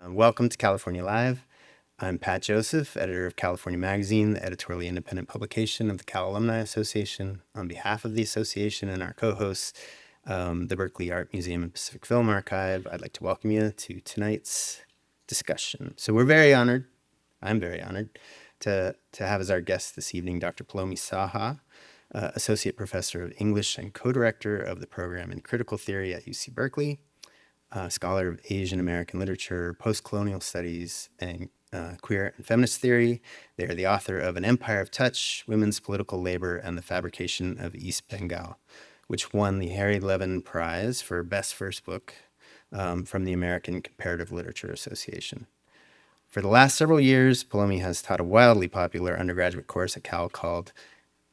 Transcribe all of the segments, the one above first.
Welcome to California Live. I'm Pat Joseph, editor of California Magazine, the editorially independent publication of the Cal Alumni Association. On behalf of the association and our co-hosts, the Berkeley Art Museum and Pacific Film Archive, I'd like to welcome you to tonight's discussion. So I'm very honored to have as our guest this evening Dr. Poulomi Saha, Associate Professor of English and co-director of the program in Critical Theory at UC Berkeley, scholar of Asian American literature, post-colonial studies, and queer and feminist theory. They are the author of An Empire of Touch, Women's Political Labor, and the Fabrication of East Bengal, which won the Harry Levin Prize for Best First Book from the American Comparative Literature Association. For the last several years, Poulomi has taught a wildly popular undergraduate course at Cal called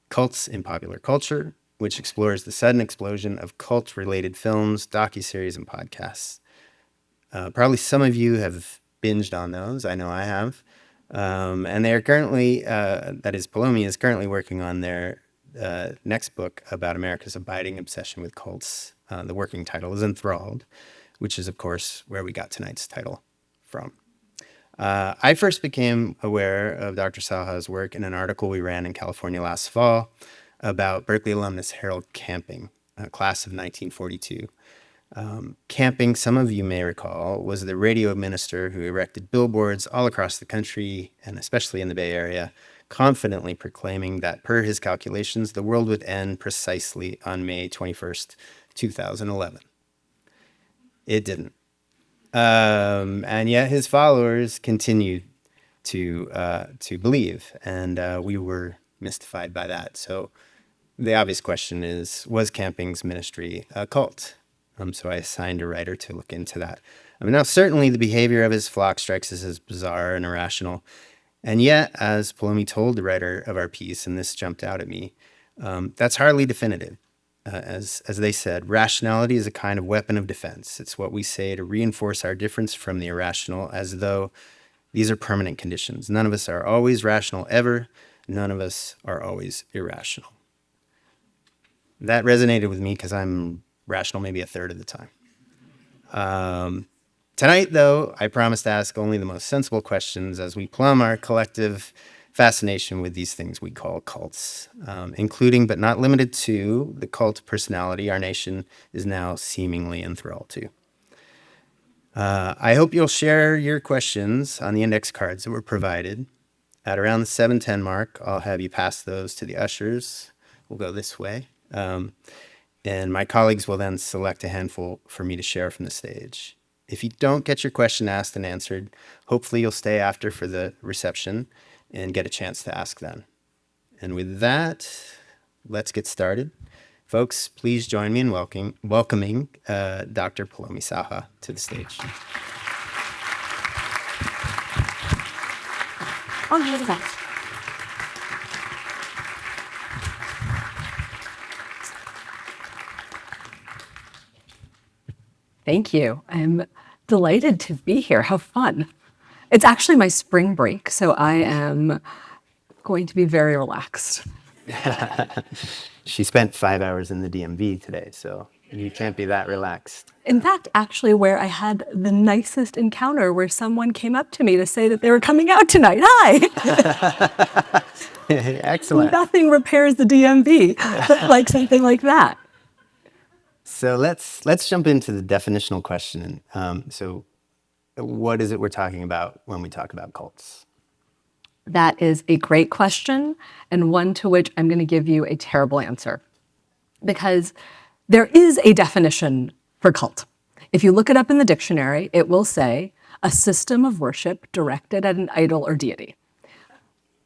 Cults in Popular Culture, which explores the sudden explosion of cult-related films, docuseries, and podcasts. Probably some of you have binged on those. I know I have. And they are currently, Poulomi is currently working on their next book about America's abiding obsession with cults. The working title is Enthralled, which is, of course, where we got tonight's title from. I first became aware of Dr. Saha's work in an article we ran in California last fall about Berkeley alumnus Harold Camping, a class of 1942. Camping, some of you may recall, was the radio minister who erected billboards all across the country, and especially in the Bay Area, confidently proclaiming that, per his calculations, the world would end precisely on May 21st, 2011. It didn't. And yet his followers continued to believe, and we were mystified by that. So the obvious question is, was Camping's ministry a cult? So I assigned a writer to look into that. Now, certainly the behavior of his flock strikes us as bizarre and irrational. And yet, as Poulomi told the writer of our piece, and this jumped out at me, that's hardly definitive. As they said, rationality is a kind of weapon of defense. It's what we say to reinforce our difference from the irrational, as though these are permanent conditions. None of us are always rational ever. None of us are always irrational. That resonated with me because I'm rational maybe a third of the time. Tonight, though, I promise to ask only the most sensible questions as we plumb our collective fascination with these things we call cults, including but not limited to the cult personality our nation is now seemingly enthralled to. I hope you'll share your questions on the index cards that were provided. At around the 7:10 mark, I'll have you pass those to the ushers. We'll go this way. And my colleagues will then select a handful for me to share from the stage. If you don't get your question asked and answered, hopefully you'll stay after for the reception and get a chance to ask then. And with that, let's get started. Folks, please join me in welcoming Dr. Poulomi Saha to the stage. Thank you. I'm delighted to be here. How fun. It's actually my spring break, so I am going to be very relaxed. She spent 5 hours in the DMV today, so you can't be that relaxed. In fact, actually, where I had the nicest encounter where someone came up to me to say that they were coming out tonight. Hi. Excellent. Nothing repairs the DMV like something like that. So let's jump into the definitional question. So what is it we're talking about when we talk about cults? That is a great question, and one to which I'm going to give you a terrible answer. Because there is a definition for cult. If you look it up in the dictionary, it will say a system of worship directed at an idol or deity.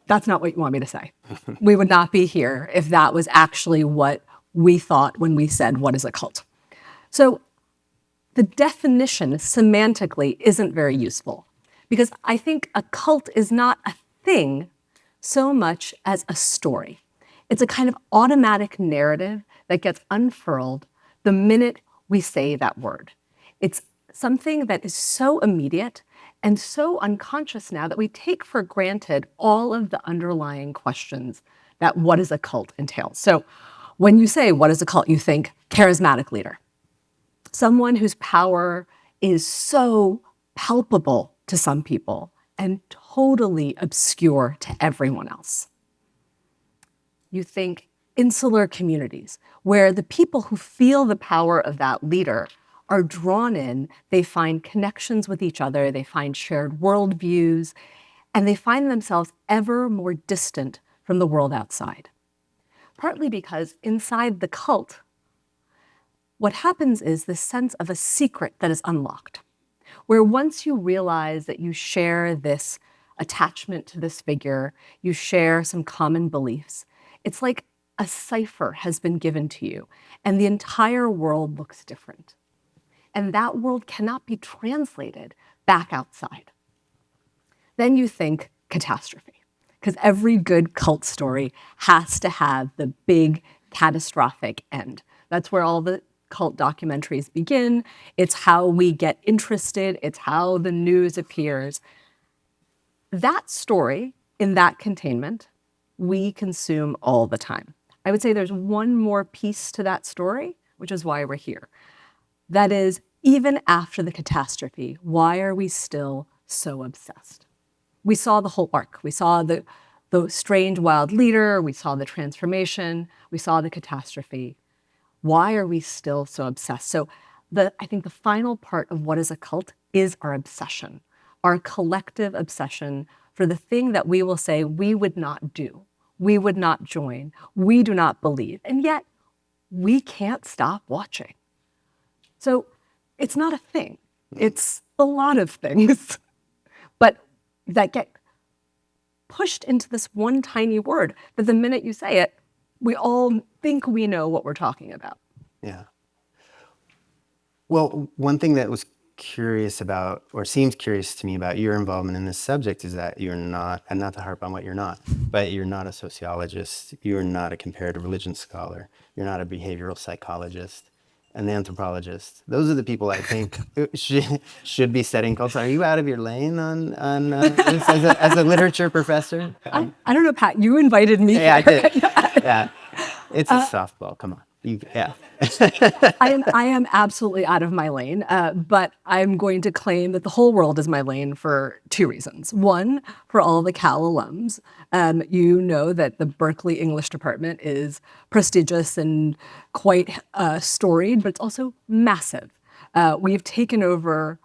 That's not what you want me to say. We would not be here if that was actually what we thought when we said, what is a cult? So the definition semantically isn't very useful, because I think a cult is not a thing so much as a story. It's a kind of automatic narrative that gets unfurled the minute we say that word. It's something that is so immediate and so unconscious now that we take for granted all of the underlying questions that what is a cult entails. So when you say, what is a cult, you think charismatic leader. Someone whose power is so palpable to some people and totally obscure to everyone else. You think insular communities, where the people who feel the power of that leader are drawn in, they find connections with each other, they find shared worldviews, and they find themselves ever more distant from the world outside. Partly because inside the cult, what happens is this sense of a secret that is unlocked, where once you realize that you share this attachment to this figure, you share some common beliefs, it's like a cipher has been given to you, and the entire world looks different. And that world cannot be translated back outside. Then you think catastrophe, because every good cult story has to have the big catastrophic end. That's where all the cult documentaries begin. It's how we get interested. It's how the news appears. That story, in that containment, we consume all the time. I would say there's one more piece to that story, which is why we're here. That is, even after the catastrophe, why are we still so obsessed? We saw the whole arc. We saw the strange wild leader. We saw the transformation. We saw the catastrophe. Why are we still so obsessed? So I think the final part of what is a cult is our obsession, our collective obsession for the thing that we will say we would not do, we would not join, we do not believe, and yet we can't stop watching. So it's not a thing. It's a lot of things, but that get pushed into this one tiny word that the minute you say it, we all think we know what we're talking about. Yeah. Well, one thing that was curious about, or seems curious to me about your involvement in this subject is that you're not, and not to harp on what you're not, but you're not a sociologist, you're not a comparative religion scholar, you're not a behavioral psychologist, an anthropologist. Those are the people I think should be studying cults. Are you out of your lane on this as a literature professor? I don't know, Pat, you invited me Yeah, I here. did. Yeah, it's a softball. Come on. Yeah. I am absolutely out of my lane, but I'm going to claim that the whole world is my lane for two reasons. One, for all the Cal alums, you know that the Berkeley English department is prestigious and quite storied, but it's also massive. We've taken over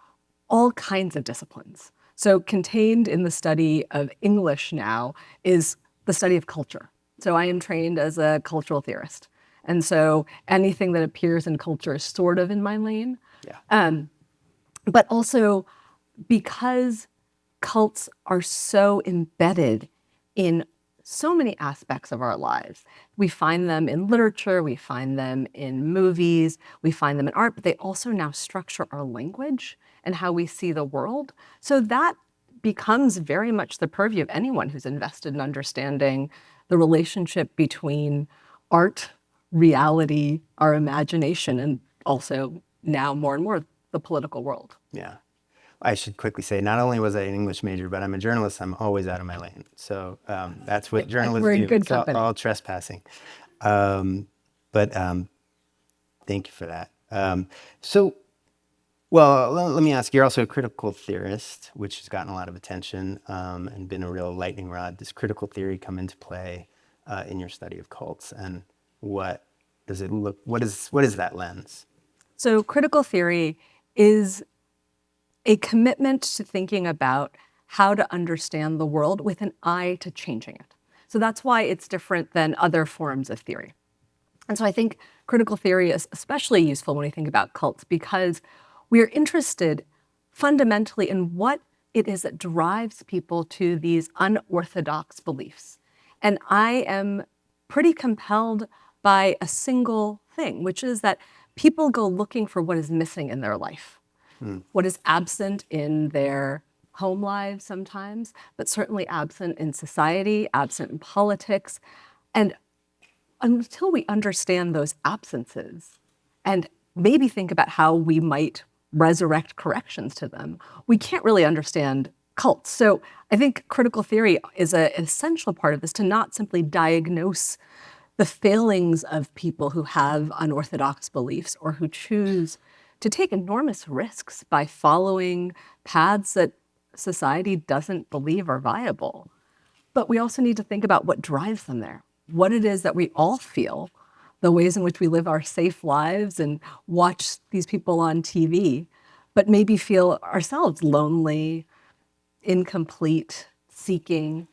all kinds of disciplines. So contained in the study of English now is the study of culture. So I am trained as a cultural theorist. And so anything that appears in culture is sort of in my lane. Yeah. But also because cults are so embedded in so many aspects of our lives. We find them in literature, we find them in movies, we find them in art, but they also now structure our language and how we see the world. So that becomes very much the purview of anyone who's invested in understanding the relationship between art, reality, our imagination, and also now more and more the political world. Yeah. I should quickly say, not only was I an English major, but I'm a journalist. I'm always out of my lane. So that's what journalists We're in do. good It's all, company. all trespassing. But thank you for that. Let me ask, you're also a critical theorist, which has gotten a lot of attention and been a real lightning rod. Does critical theory come into play in your study of cults? And what does it look, what is that lens? So critical theory is a commitment to thinking about how to understand the world with an eye to changing it. So that's why it's different than other forms of theory. And so I think critical theory is especially useful when we think about cults because we are interested fundamentally in what it is that drives people to these unorthodox beliefs. And I am pretty compelled by a single thing, which is that people go looking for what is missing in their life, what is absent in their home lives sometimes, but certainly absent in society, absent in politics. And until we understand those absences and maybe think about how we might resurrect corrections to them, we can't really understand cults. So I think critical theory is an essential part of this to not simply diagnose the failings of people who have unorthodox beliefs or who choose to take enormous risks by following paths that society doesn't believe are viable. But we also need to think about what drives them there, what it is that we all feel, the ways in which we live our safe lives and watch these people on TV, but maybe feel ourselves lonely, incomplete, seeking.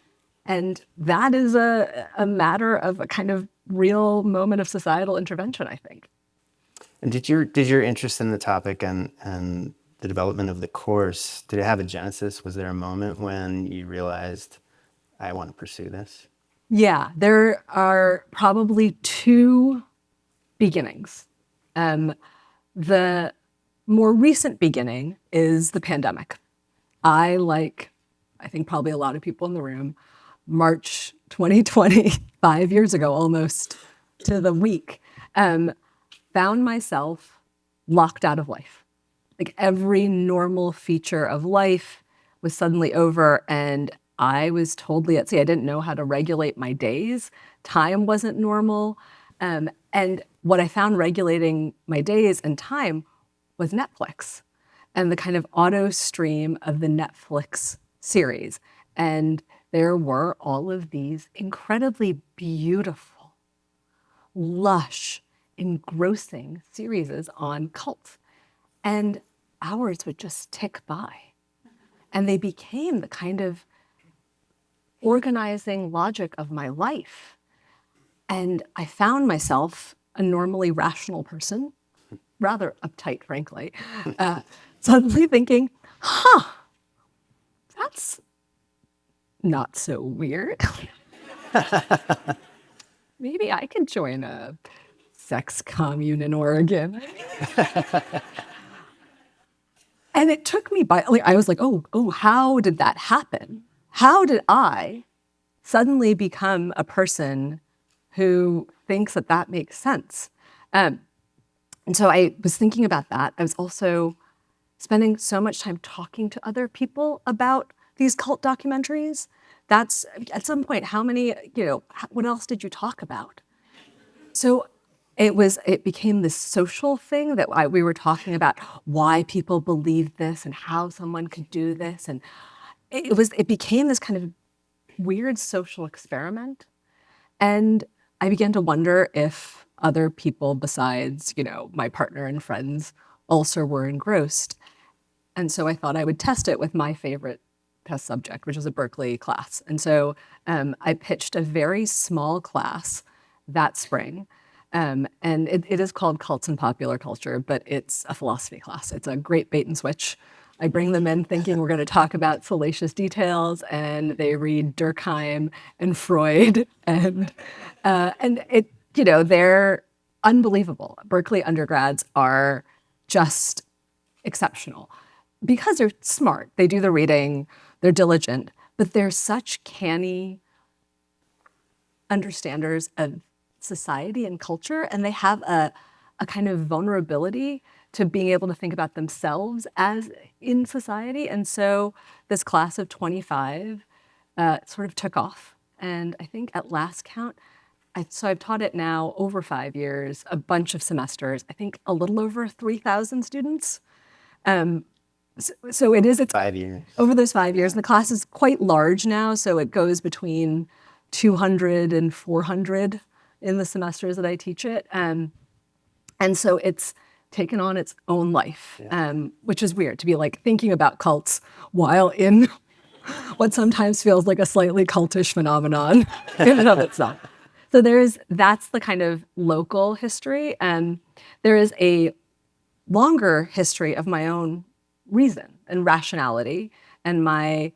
And that is a matter of a kind of real moment of societal intervention, I think. And did your interest in the topic and the development of the course, did it have a genesis? Was there a moment when you realized, I want to pursue this? Yeah, there are probably two beginnings. The more recent beginning is the pandemic. I think probably a lot of people in the room, March 2020, 5 years ago almost to the week, found myself locked out of life. Like every normal feature of life was suddenly over, and I was totally at sea. I didn't know how to regulate my days. Time wasn't normal. And what I found regulating my days and time was Netflix and the kind of auto stream of the Netflix series. And there were all of these incredibly beautiful, lush, engrossing series on cults. And hours would just tick by. And they became the kind of organizing logic of my life. And I found myself, a normally rational person, rather uptight, frankly, suddenly thinking, that's not so weird. Maybe I could join a sex commune in Oregon. And it took me by, like, I was like, oh, how did that happen? How did I suddenly become a person who thinks that that makes sense? And so I was thinking about that. I was also spending so much time talking to other people about these cult documentaries. That's at some point, how many, what else did you talk about? So it became this social thing that we were talking about why people believe this and how someone could do this. And it became this kind of weird social experiment. And I began to wonder if other people besides, my partner and friends also were engrossed. And so I thought I would test it with my favorite test subject, which was a Berkeley class. And so I pitched a very small class that spring. And it is called Cults and Popular Culture, but it's a philosophy class. It's a great bait and switch. I bring them in thinking we're going to talk about salacious details, and they read Durkheim and Freud, and they're unbelievable. Berkeley undergrads are just exceptional because they're smart. They do the reading, they're diligent, but they're such canny understanders of society and culture, and they have a kind of vulnerability to being able to think about themselves as in society. And so this class of 25 sort of took off. And I think at last count, so I've taught it now over 5 years, a bunch of semesters, I think a little over 3,000 students. So it's 5 years. over those 5 years. And the class is quite large now, so it goes between 200 and 400 in the semesters that I teach it. And so it's taken on its own life, which is weird to be like thinking about cults while in what sometimes feels like a slightly cultish phenomenon in and of itself. So that's the kind of local history. And there is a longer history of my own reason and rationality and my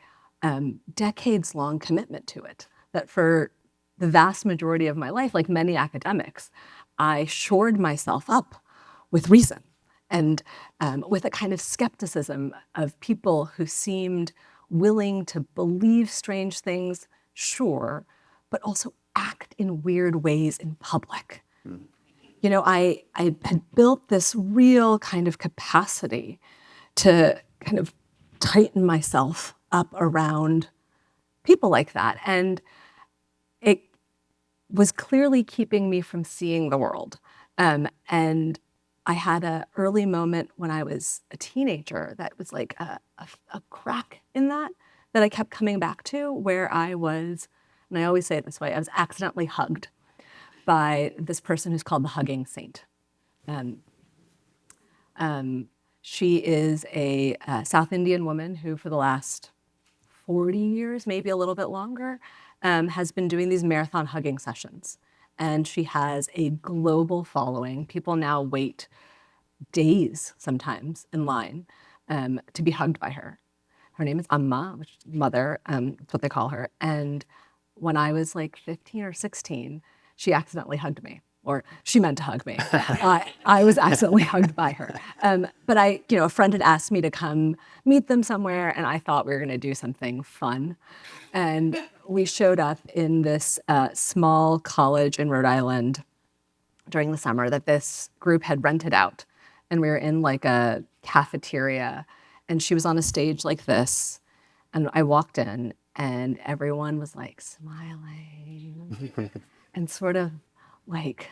decades-long commitment to it. That for the vast majority of my life, like many academics, I shored myself up with reason and with a kind of skepticism of people who seemed willing to believe strange things, sure, but also act in weird ways in public. I had built this real kind of capacity to kind of tighten myself up around people like that. And it was clearly keeping me from seeing the world. And I had an early moment when I was a teenager that was like a crack in that I kept coming back to, where I was, and I always say it this way, I was accidentally hugged by this person who's called the Hugging Saint. Um, she is a South Indian woman who, for the last 40 years, maybe a little bit longer, has been doing these marathon hugging sessions. And she has a global following. People now wait days sometimes in line to be hugged by her. Her name is Amma, which is mother, that's what they call her. And when I was like 15 or 16, she accidentally hugged me, or she meant to hug me. I was accidentally hugged by her. But a friend had asked me to come meet them somewhere, and I thought we were going to do something fun. And we showed up in this small college in Rhode Island during the summer that this group had rented out. And we were in like a cafeteria, and she was on a stage like this. And I walked in, and everyone was like smiling and sort of like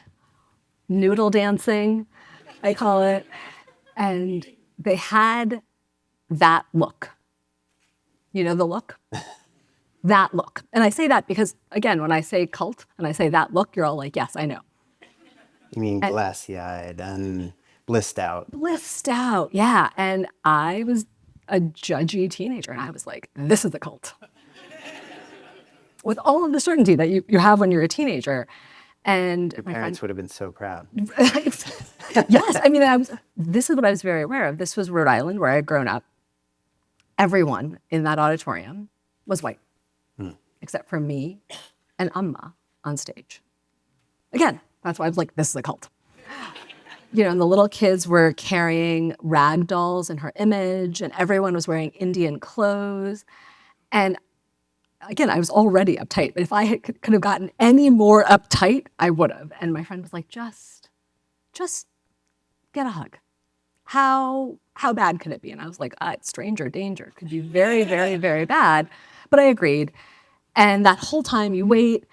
noodle dancing, I call it. And they had that look. You know the look? That look. And I say that because, again, when I say cult and I say that look, you're all like, yes, I know. You mean And glassy-eyed and blissed out. blissed out, yeah. And I was a judgy teenager, and I was like, this is a cult. With all of the certainty that you have when you're a teenager. And Your my friend, parents would have been so proud. yes, I mean, this is what I was very aware of. This was Rhode Island, where I had grown up. Everyone in that auditorium was white, except for me and Amma on stage. Again, that's why I was like, this is a cult. And the little kids were carrying rag dolls in her image, and everyone was wearing Indian clothes. And again, I was already uptight, but if I could have gotten any more uptight, I would have. And my friend was like, just get a hug. How bad could it be? And I was like, it's stranger danger. It could be very, very, very bad. But I agreed. And that whole time you wait,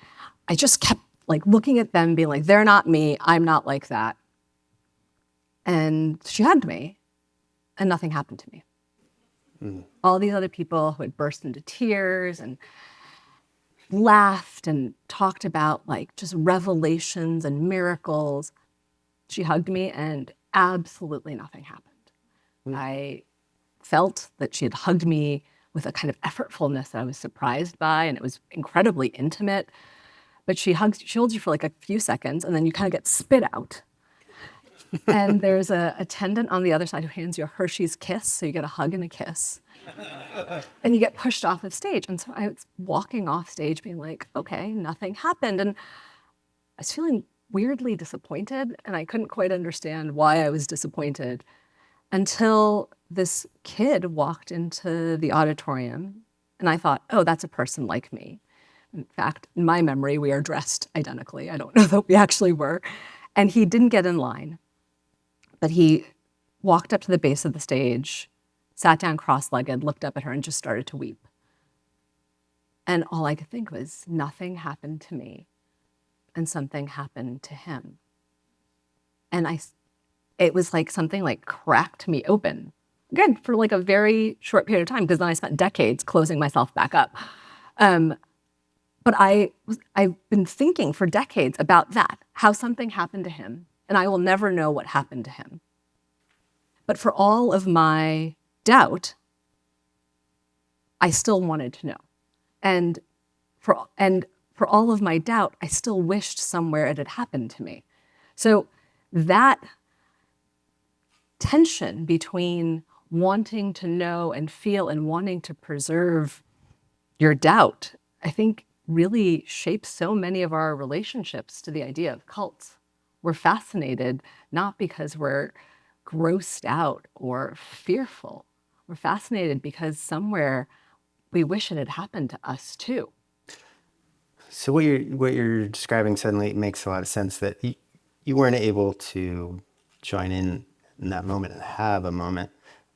I just kept like looking at them, being like, they're not me. I'm not like that. And she hugged me, and nothing happened to me. All these other people who had burst into tears and laughed and talked about like just revelations and miracles, she hugged me, and absolutely nothing happened. I felt that she had hugged me with a kind of effortfulness that I was surprised by, and it was incredibly intimate. But she holds you for like a few seconds, and then you kind of get spit out. And there's a attendant on the other side who hands you a Hershey's Kiss, so you get a hug and a kiss. And you get pushed off of stage. And so I was walking off stage being like, okay, nothing happened. And I was feeling weirdly disappointed, and I couldn't quite understand why I was disappointed until this kid walked into the auditorium, and I thought, oh, that's a person like me. In fact, in my memory, we are dressed identically. I don't know that we actually were. And he didn't get in line, but he walked up to the base of the stage, sat down cross-legged, looked up at her, and just started to weep. And all I could think was, nothing happened to me, and something happened to him. And it was like something like cracked me open. Again, for like a very short period of time, because then I spent decades closing myself back up. But I've been thinking for decades about that, how something happened to him, and I will never know what happened to him. But for all of my doubt, I still wanted to know. And for all of my doubt, I still wished somewhere it had happened to me. So that tension between wanting to know and feel and wanting to preserve your doubt, I think really shapes so many of our relationships to the idea of cults. We're fascinated not because we're grossed out or fearful. We're fascinated because somewhere we wish it had happened to us too. So what you're describing suddenly makes a lot of sense, that you weren't able to join in that moment and have a moment.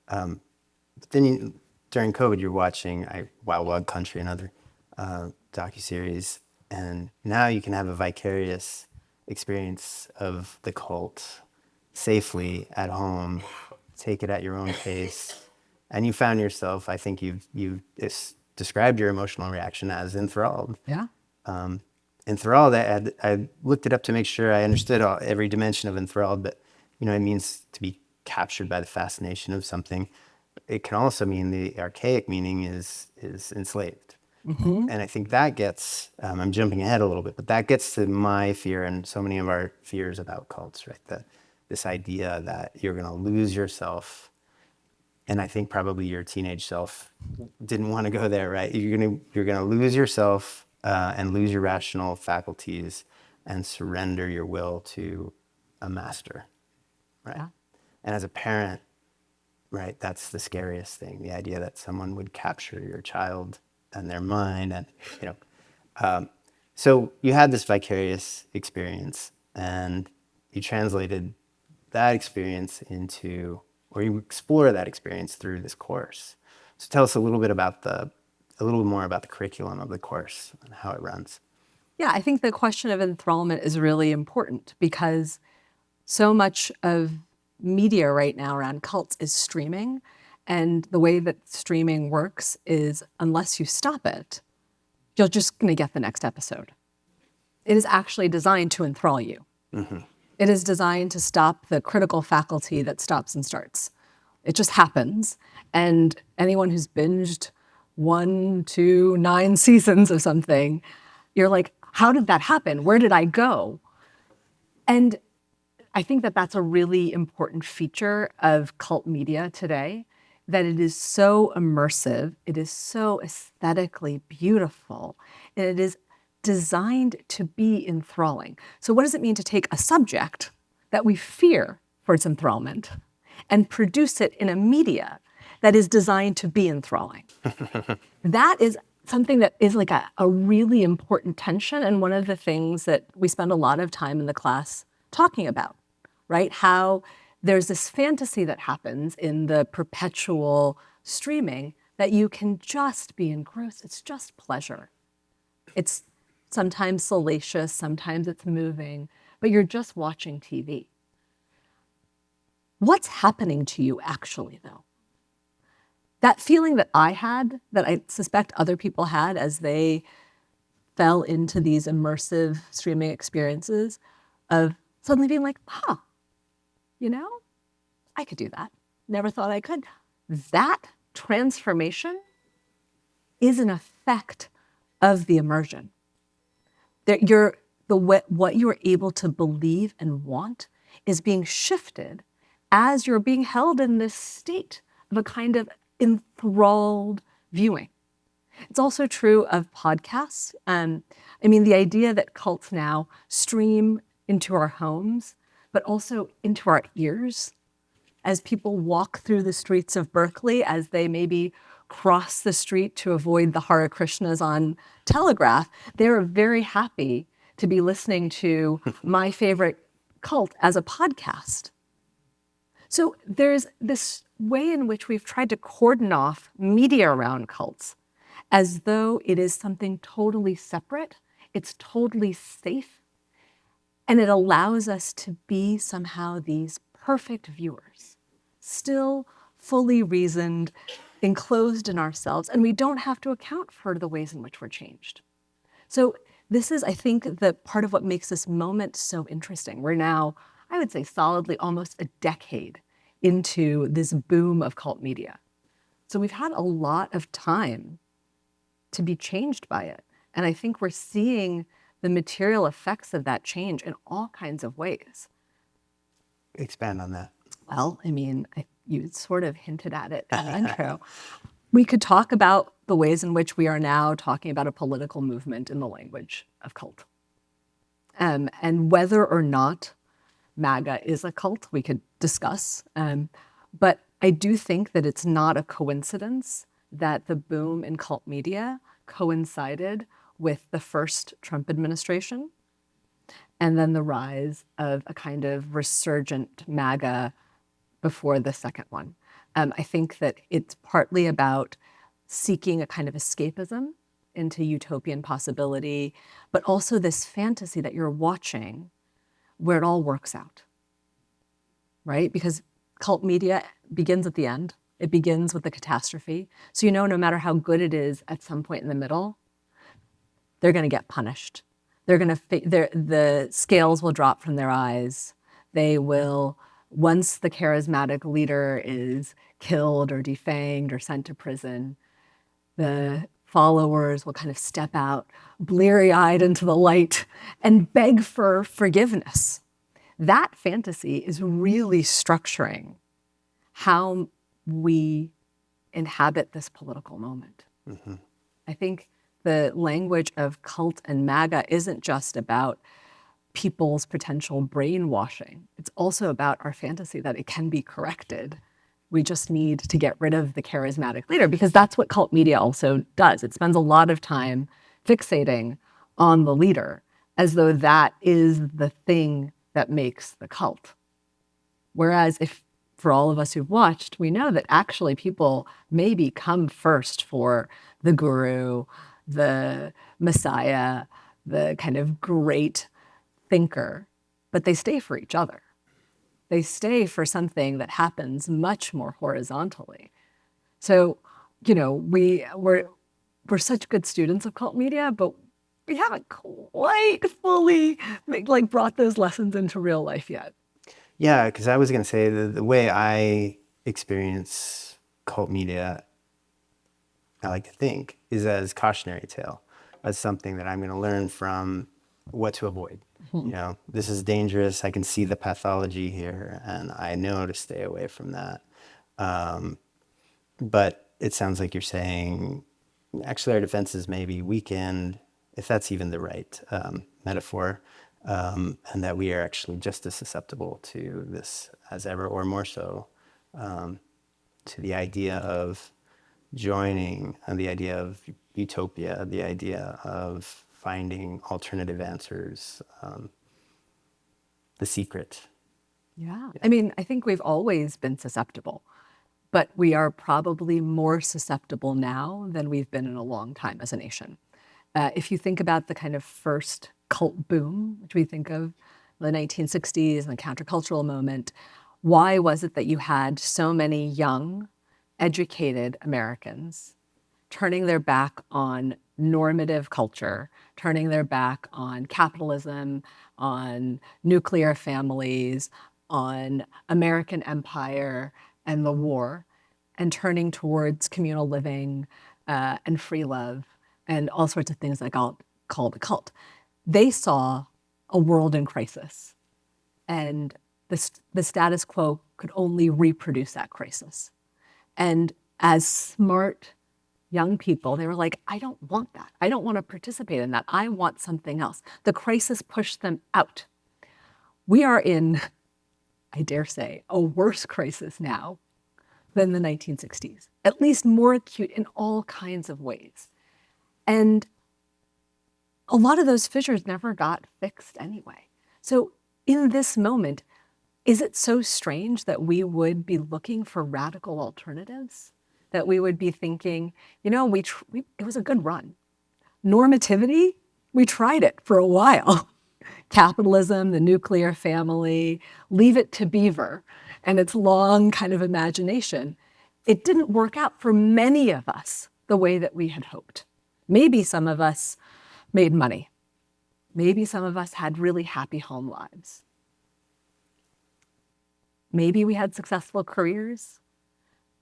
But then during COVID, you're watching Wild Wild Country and other docuseries, and now you can have a vicarious experience of the cult safely at home, take it at your own pace, and you found yourself, I think you've described your emotional reaction as enthralled. Yeah. Enthralled, I looked it up to make sure I understood every dimension of enthralled, but it means to be captured by the fascination of something. It can also mean the archaic meaning is enslaved. And I think that gets, I'm jumping ahead a little bit, but that gets to my fear and so many of our fears about cults, right? This idea that you're going to lose yourself. And I think probably your teenage self didn't want to go there, right? You're gonna lose yourself and lose your rational faculties and surrender your will to a master, right? Yeah. And as a parent, right, that's the scariest thing, the idea that someone would capture your child and their mind. And you know so you had this vicarious experience and you translated that experience into, or you explore that experience through this course. So tell us a little bit a little more about the curriculum of the course and how it runs. Yeah, I think the question of enthrallment is really important because so much of media right now around cults is streaming. And the way that streaming works is unless you stop it, you're just going to get the next episode. It is actually designed to enthrall you. It is designed to stop the critical faculty that stops and starts. It just happens. And anyone who's binged 1, 2, 9 seasons of something, you're like, how did that happen? Where did I go? And I think that that's a really important feature of cult media today, that it is so immersive, it is so aesthetically beautiful, and it is designed to be enthralling. So what does it mean to take a subject that we fear for its enthrallment and produce it in a media that is designed to be enthralling? That is something that is like a really important tension, and one of the things that we spend a lot of time in the class talking about, right? How there's this fantasy that happens in the perpetual streaming that you can just be engrossed. It's just pleasure. It's sometimes salacious, sometimes it's moving, but you're just watching TV. What's happening to you actually, though? That feeling that I had, that I suspect other people had as they fell into these immersive streaming experiences of suddenly being like, huh, you know, I could do that. Never thought I could. That transformation is an effect of the immersion. That what you're able to believe and want is being shifted as you're being held in this state of a kind of enthralled viewing. It's also true of podcasts. I mean, the idea that cults now stream into our homes, but also into our ears as people walk through the streets of Berkeley, as they maybe cross the street to avoid the Hare Krishnas on Telegraph, they're very happy to be listening to my favorite cult as a podcast. So there's this way in which we've tried to cordon off media around cults as though it is something totally separate, it's totally safe, and it allows us to be somehow these perfect viewers, still fully reasoned, enclosed in ourselves, and we don't have to account for the ways in which we're changed. So this is, I think, the part of what makes this moment so interesting. We're now, I would say, solidly almost a decade into this boom of cult media. So we've had a lot of time to be changed by it. And I think we're seeing the material effects of that change in all kinds of ways. Expand on that. Well, I mean, you sort of hinted at it in the intro. We could talk about the ways in which we are now talking about a political movement in the language of cult. And whether or not MAGA is a cult, we could discuss. But I do think that it's not a coincidence that the boom in cult media coincided with the first Trump administration and then the rise of a kind of resurgent MAGA before the second one. I think that it's partly about seeking a kind of escapism into utopian possibility, but also this fantasy that you're watching where it all works out. right? Because cult media begins at the end. It begins with the catastrophe. So no matter how good it is at some point in the middle, they're going to get punished. The scales will drop from their eyes. They will, once the charismatic leader is killed or defanged or sent to prison, the followers will kind of step out bleary-eyed into the light and beg for forgiveness. That fantasy is really structuring how we inhabit this political moment. Mm-hmm. I think the language of cult and MAGA isn't just about people's potential brainwashing. It's also about our fantasy that it can be corrected. We just need to get rid of the charismatic leader, because that's what cult media also does. It spends a lot of time fixating on the leader as though that is the thing that makes the cult. Whereas if, for all of us who've watched, we know that actually people maybe come first for the guru, the messiah, the kind of great thinker, but they stay for each other. They stay for something that happens much more horizontally. So, we're such good students of cult media, but we haven't quite fully brought those lessons into real life yet. Yeah, because I was going to say the way I experience cult media, I like to think, is as cautionary tale, as something that I'm going to learn from what to avoid. This is dangerous. I can see the pathology here, and I know to stay away from that. But it sounds like you're saying, actually, our defenses may be weakened, if that's even the right metaphor, and that we are actually just as susceptible to this as ever, or more so, to the idea of joining, and the idea of utopia, the idea of finding alternative answers, the secret. Yeah. I mean, I think we've always been susceptible, but we are probably more susceptible now than we've been in a long time as a nation. If you think about the kind of first cult boom, which we think of the 1960s and the countercultural moment, why was it that you had so many young, educated Americans turning their back on normative culture, turning their back on capitalism, on nuclear families, on American empire and the war, and turning towards communal living and free love and all sorts of things like I'll call the cult? They saw a world in crisis, and the status quo could only reproduce that crisis. And as smart young people, they were like, I don't want that. I don't want to participate in that. I want something else. The crisis pushed them out. We are in, I dare say, a worse crisis now than the 1960s, at least more acute in all kinds of ways. And a lot of those fissures never got fixed anyway. So in this moment, is it so strange that we would be looking for radical alternatives? That we would be thinking, it was a good run. Normativity, we tried it for a while. Capitalism, the nuclear family, leave it to Beaver and its long kind of imagination. It didn't work out for many of us the way that we had hoped. Maybe some of us made money. Maybe some of us had really happy home lives. Maybe we had successful careers,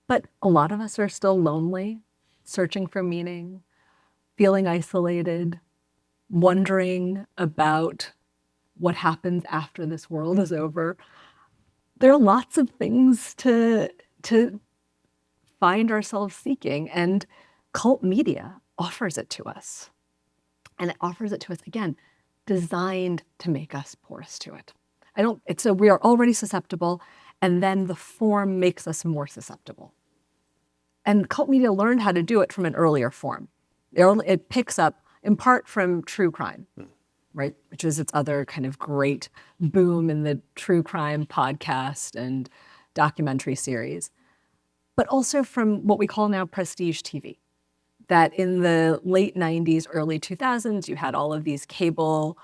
but a lot of us are still lonely, searching for meaning, feeling isolated, wondering about what happens after this world is over. There are lots of things to find ourselves seeking, and cult media offers it to us. And it offers it to us, again, designed to make us porous to it. So we are already susceptible, and then the form makes us more susceptible. And cult media learned how to do it from an earlier form. It picks up in part from true crime, right? Which is its other kind of great boom in the true crime podcast and documentary series, but also from what we call now prestige TV. That in the late 90s, early 2000s, you had all of these cable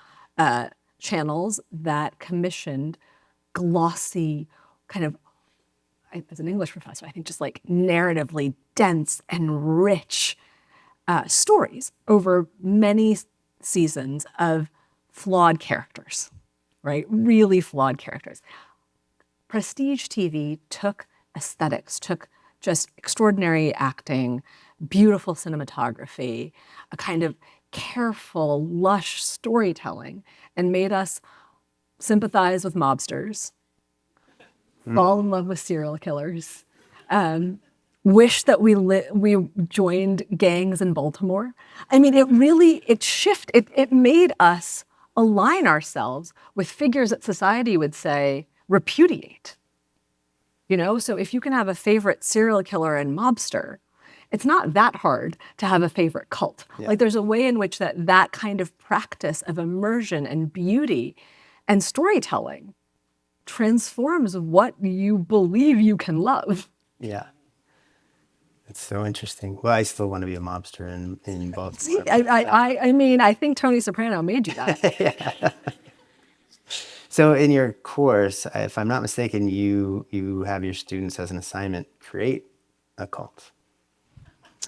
channels that commissioned glossy, kind of, as an English professor, I think just like narratively dense and rich stories over many seasons of flawed characters, right? Really flawed characters. Prestige TV took aesthetics, took just extraordinary acting, beautiful cinematography, a kind of careful, lush storytelling, and made us sympathize with mobsters, fall in love with serial killers, wish that we joined gangs in Baltimore. I mean, it made us align ourselves with figures that society would say repudiate. So if you can have a favorite serial killer and mobster, it's not that hard to have a favorite cult. Yeah. Like there's a way in which that kind of practice of immersion and beauty and storytelling transforms what you believe you can love. Yeah. It's so interesting. Well, I still want to be a mobster in Baltimore. I mean, I think Tony Soprano made you that. So in your course, if I'm not mistaken, you have your students as an assignment create a cult.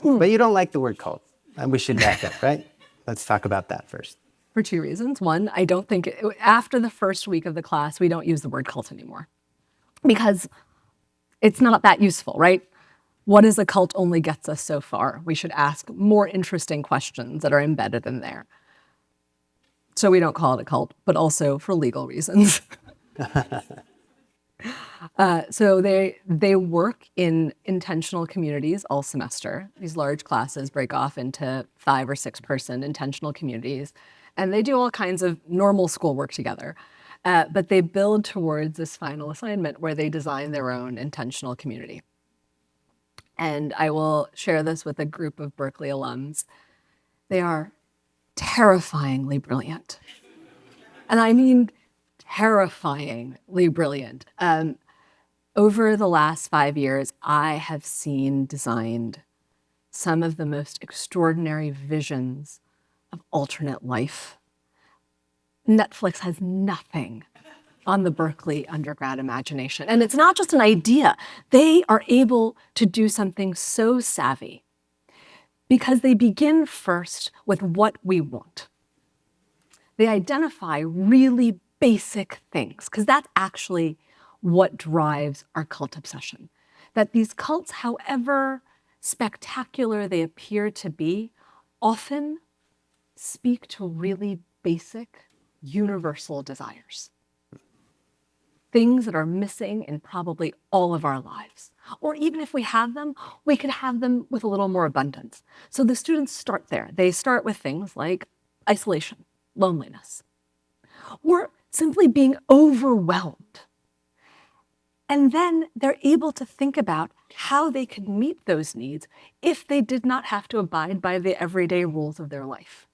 But you don't like the word cult. And we should back up, right? Let's talk about that first. For two reasons. One, I don't think, after the first week of the class, we don't use the word cult anymore because it's not that useful, right? What is a cult only gets us so far. We should ask more interesting questions that are embedded in there. So we don't call it a cult, but also for legal reasons. So they work in intentional communities all semester. These large classes break off into 5 or 6 person intentional communities, and they do all kinds of normal schoolwork together. But they build towards this final assignment where they design their own intentional community. And I will share this with a group of Berkeley alums. They are terrifyingly brilliant. And I mean terrifyingly brilliant. Over the last 5 years, I have seen designed some of the most extraordinary visions of alternate life. Netflix has nothing on the Berkeley undergrad imagination. And it's not just an idea. They are able to do something so savvy because they begin first with what we want. They identify really basic things, because that's actually what drives our cult obsession. That these cults, however spectacular they appear to be, often speak to really basic, universal desires. Things that are missing in probably all of our lives. Or even if we have them, we could have them with a little more abundance. So the students start there. They start with things like isolation, loneliness, or simply being overwhelmed. And then they're able to think about how they could meet those needs if they did not have to abide by the everyday rules of their life.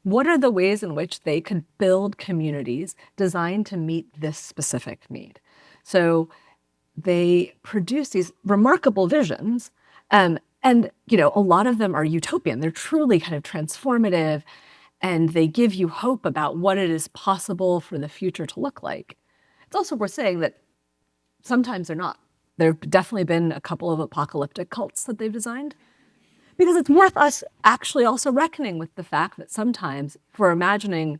What are the ways in which they could build communities designed to meet this specific need? So they produce these remarkable visions, and a lot of them are utopian. They're truly kind of transformative, and they give you hope about what it is possible for the future to look like. It's also worth saying that sometimes they're not. There have definitely been a couple of apocalyptic cults that they've designed. Because it's worth us actually also reckoning with the fact that sometimes, if we're imagining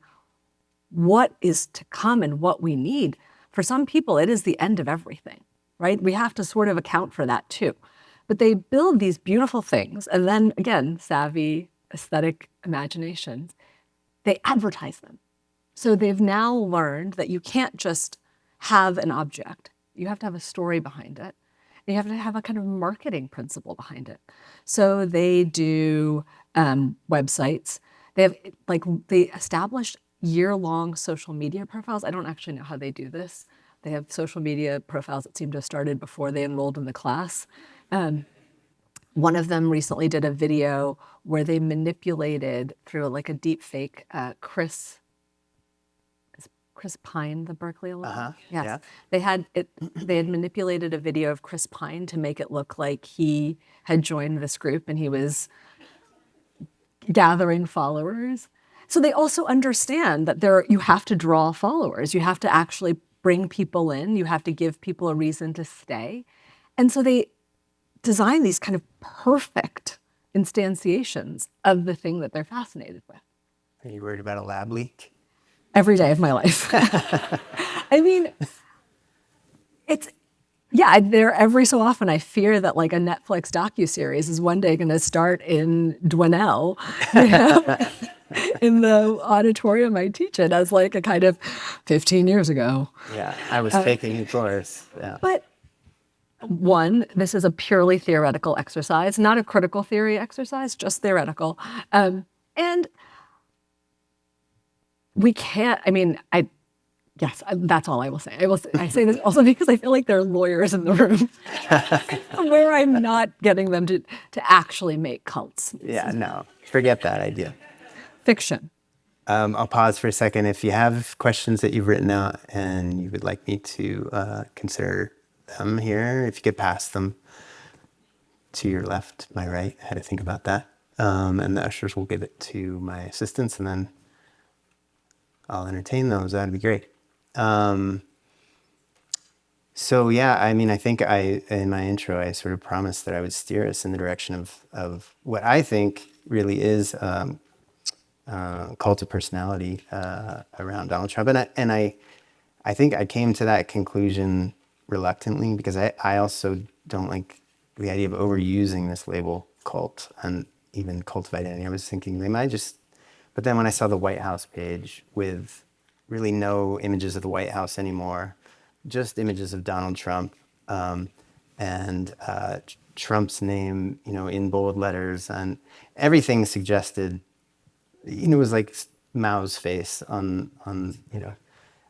what is to come and what we need, for some people, it is the end of everything, right? We have to sort of account for that too. But they build these beautiful things, and then again, savvy, aesthetic imaginations, they advertise them. So they've now learned that you can't just have an object, you have to have a story behind it. You have to have a kind of marketing principle behind it. So they do websites. They established year-long social media profiles. I don't actually know how they do this. They have social media profiles that seem to have started before they enrolled in the class. One of them recently did a video where they manipulated through like a deep fake Chris Pine, the Berkeley alum. Yes. Yeah. They had manipulated a video of Chris Pine to make it look like he had joined this group and he was gathering followers. So they also understand that you have to draw followers. You have to actually bring people in. You have to give people a reason to stay. And so they design these kind of perfect instantiations of the thing that they're fascinated with. Are you worried about a lab leak? Every day of my life. I mean, there every so often I fear that like a Netflix docuseries is one day going to start in Dwinell, in the auditorium I teach in, as like a kind of 15 years ago. Yeah, I was taking a course. Yeah. But one, this is a purely theoretical exercise, not a critical theory exercise, just theoretical. And we can't, yes, that's all I will say. I say this also because I feel like there are lawyers in the room where I'm not getting them to actually make cults. Yeah, no, forget that idea. Fiction. I'll pause for a second. If you have questions that you've written out and you would like me to consider them here, if you could pass them to your left, my right, I had to think about that. And the ushers will give it to my assistants, and then I'll entertain those. That'd be great. So yeah, I think in my intro, I sort of promised that I would steer us in the direction of what I think really is cult of personality around Donald Trump. And I think I came to that conclusion reluctantly because I also don't like the idea of overusing this label cult and even cult of identity. I was thinking they might just, but then when I saw the White House page with really no images of the White House anymore, just images of Donald Trump and Trump's name, in bold letters, and everything suggested, it was like Mao's face on.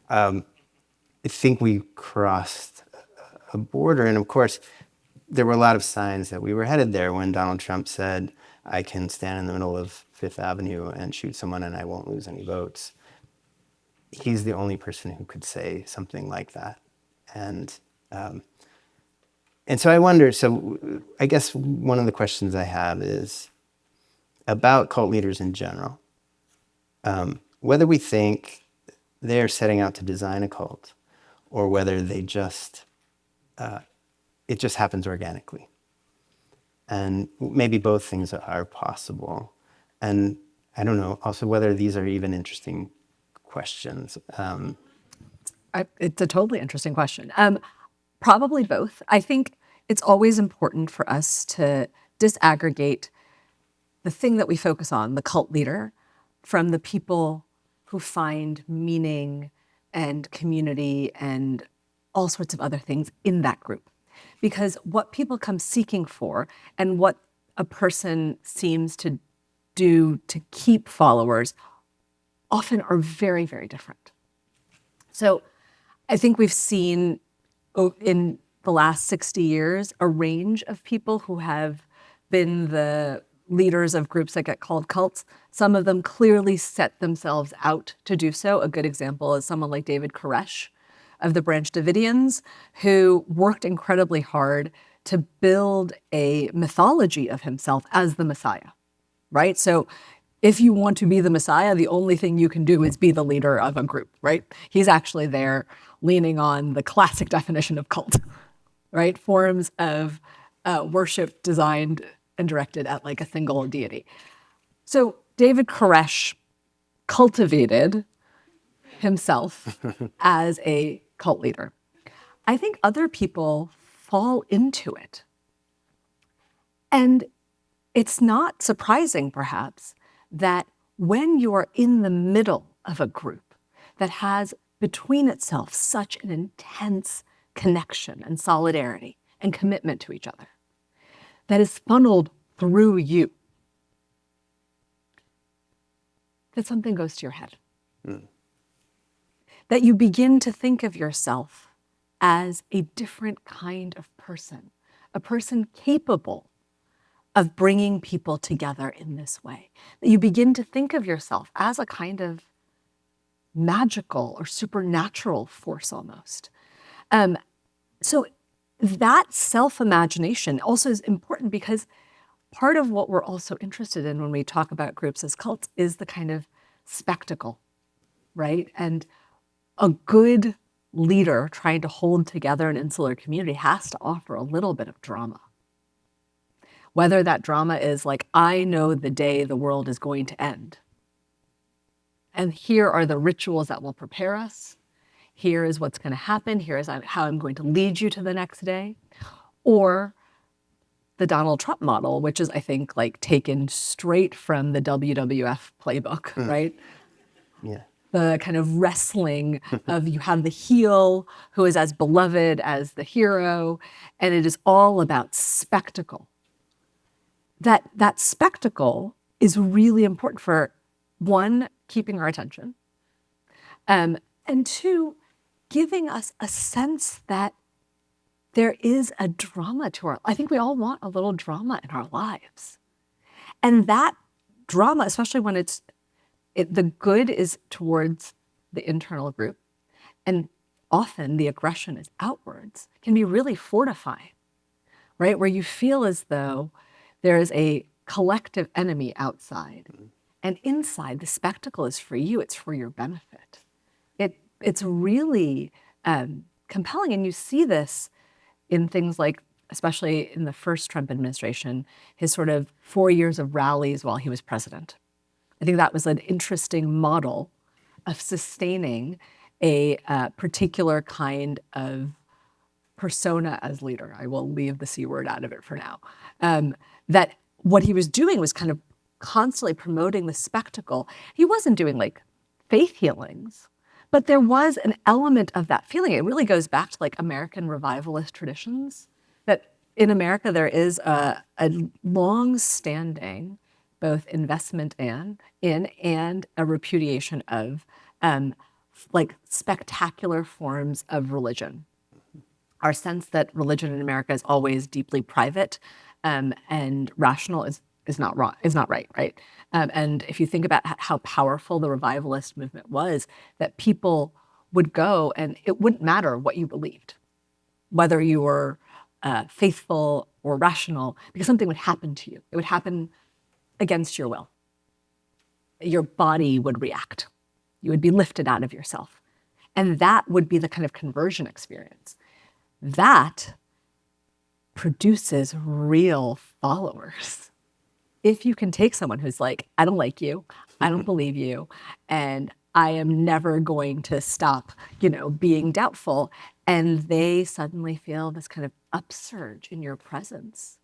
I think we crossed a border, and of course, there were a lot of signs that we were headed there when Donald Trump said, "I can stand in the middle of Fifth Avenue and shoot someone, and I won't lose any votes." He's the only person who could say something like that, and so I wonder. So I guess one of the questions I have is about cult leaders in general. Whether we think they're setting out to design a cult, or whether they just it just happens organically, and maybe both things are possible. And I don't know also whether these are even interesting questions. It's a totally interesting question. Probably both. I think it's always important for us to disaggregate the thing that we focus on, the cult leader, from the people who find meaning and community and all sorts of other things in that group. Because what people come seeking for and what a person seems to do to keep followers often are very, very different. So I think we've seen in the last 60 years a range of people who have been the leaders of groups that get called cults. Some of them clearly set themselves out to do so. A good example is someone like David Koresh of the Branch Davidians, who worked incredibly hard to build a mythology of himself as the Messiah, right? So if you want to be the Messiah, the only thing you can do is be the leader of a group, right? He's actually there leaning on the classic definition of cult, right? Forms of worship designed and directed at like a single deity. So David Koresh cultivated himself as a cult leader. I think other people fall into it. And it's not surprising, perhaps, that when you're in the middle of a group that has between itself such an intense connection and solidarity and commitment to each other, that is funneled through you, that something goes to your head. That you begin to think of yourself as a different kind of person, a person capable of bringing people together in this way. That you begin to think of yourself as a kind of magical or supernatural force almost. So that self-imagination also is important because part of what we're also interested in when we talk about groups as cults is the kind of spectacle, right? And a good leader trying to hold together an insular community has to offer a little bit of drama. Whether that drama is like, I know the day the world is going to end, and here are the rituals that will prepare us. Here is what's going to happen. Here is how I'm going to lead you to the next day. Or the Donald Trump model, which is, I think, like taken straight from the WWF playbook, right? Yeah. The kind of wrestling of you have the heel who is as beloved as the hero, and it is all about spectacle. That spectacle is really important for, one, keeping our attention, and two, giving us a sense that there is a drama to our, I think we all want a little drama in our lives. And that drama, especially when the good is towards the internal group, and often the aggression is outwards, can be really fortifying, right? Where you feel as though there is a collective enemy outside, and inside the spectacle is for you, it's for your benefit. It's really compelling, and you see this in things like, especially in the first Trump administration, his sort of 4 years of rallies while he was president. I think that was an interesting model of sustaining a particular kind of persona as leader. I will leave the C word out of it for now. That what he was doing was kind of constantly promoting the spectacle. He wasn't doing like faith healings, but there was an element of that feeling. It really goes back to like American revivalist traditions, that in America there is a long-standing both investment in and a repudiation of like spectacular forms of religion. Our sense that religion in America is always deeply private and rational is not wrong, is not right, right? And if you think about how powerful the revivalist movement was, that people would go and it wouldn't matter what you believed, whether you were faithful or rational, because something would happen to you. It would happen against your will. Your body would react. You would be lifted out of yourself. And that would be the kind of conversion experience. That produces real followers. If you can take someone who's like, I don't like you, I don't believe you, and I am never going to stop, being doubtful, and they suddenly feel this kind of upsurge in your presence.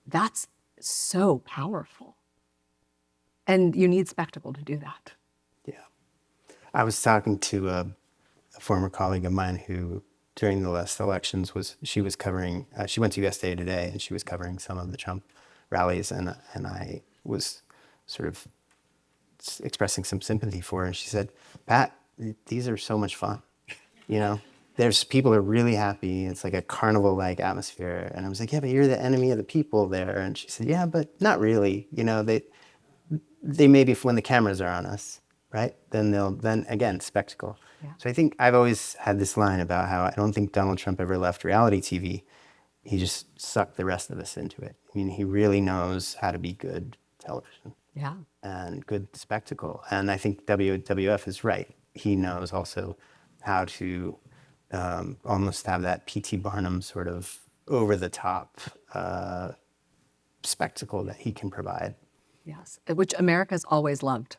That's so powerful. And you need spectacle to do that. Yeah. I was talking to a former colleague of mine who, during the last elections, she was covering. She went to USA Today, and she was covering some of the Trump rallies, and I was sort of expressing some sympathy for her. And she said, "Pat, these are so much fun. There's people are really happy. It's like a carnival-like atmosphere." And I was like, "Yeah, but you're the enemy of the people there." And she said, "Yeah, but not really. They maybe when the cameras are on us." Right? Then again, spectacle. Yeah. So I think I've always had this line about how I don't think Donald Trump ever left reality TV. He just sucked the rest of us into it. I mean, he really knows how to be good television. Yeah. And good spectacle. And I think WWF is right. He knows also how to almost have that P.T. Barnum sort of over the top spectacle that he can provide. Yes, which America's always loved.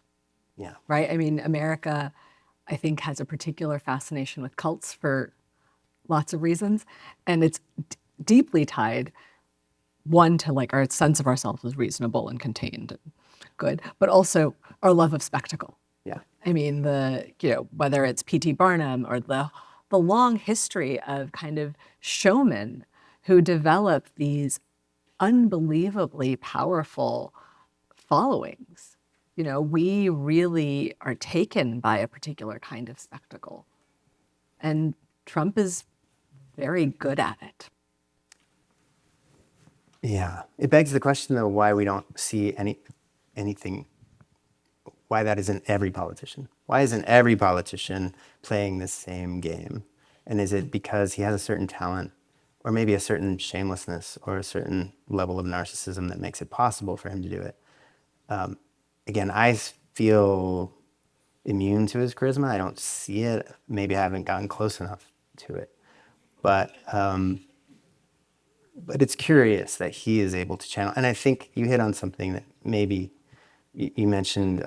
Yeah. Right? I mean, America, I think, has a particular fascination with cults for lots of reasons. And it's deeply tied, one, to like our sense of ourselves as reasonable and contained and good, but also our love of spectacle. Yeah. I mean, whether it's P.T. Barnum or the long history of kind of showmen who develop these unbelievably powerful followings. We really are taken by a particular kind of spectacle. And Trump is very good at it. Yeah. It begs the question, though, why we don't see anything, why that isn't every politician. Why isn't every politician playing the same game? And is it because he has a certain talent or maybe a certain shamelessness or a certain level of narcissism that makes it possible for him to do it? Again, I feel immune to his charisma. I don't see it. Maybe I haven't gotten close enough to it. But it's curious that he is able to channel. And I think you hit on something that maybe you mentioned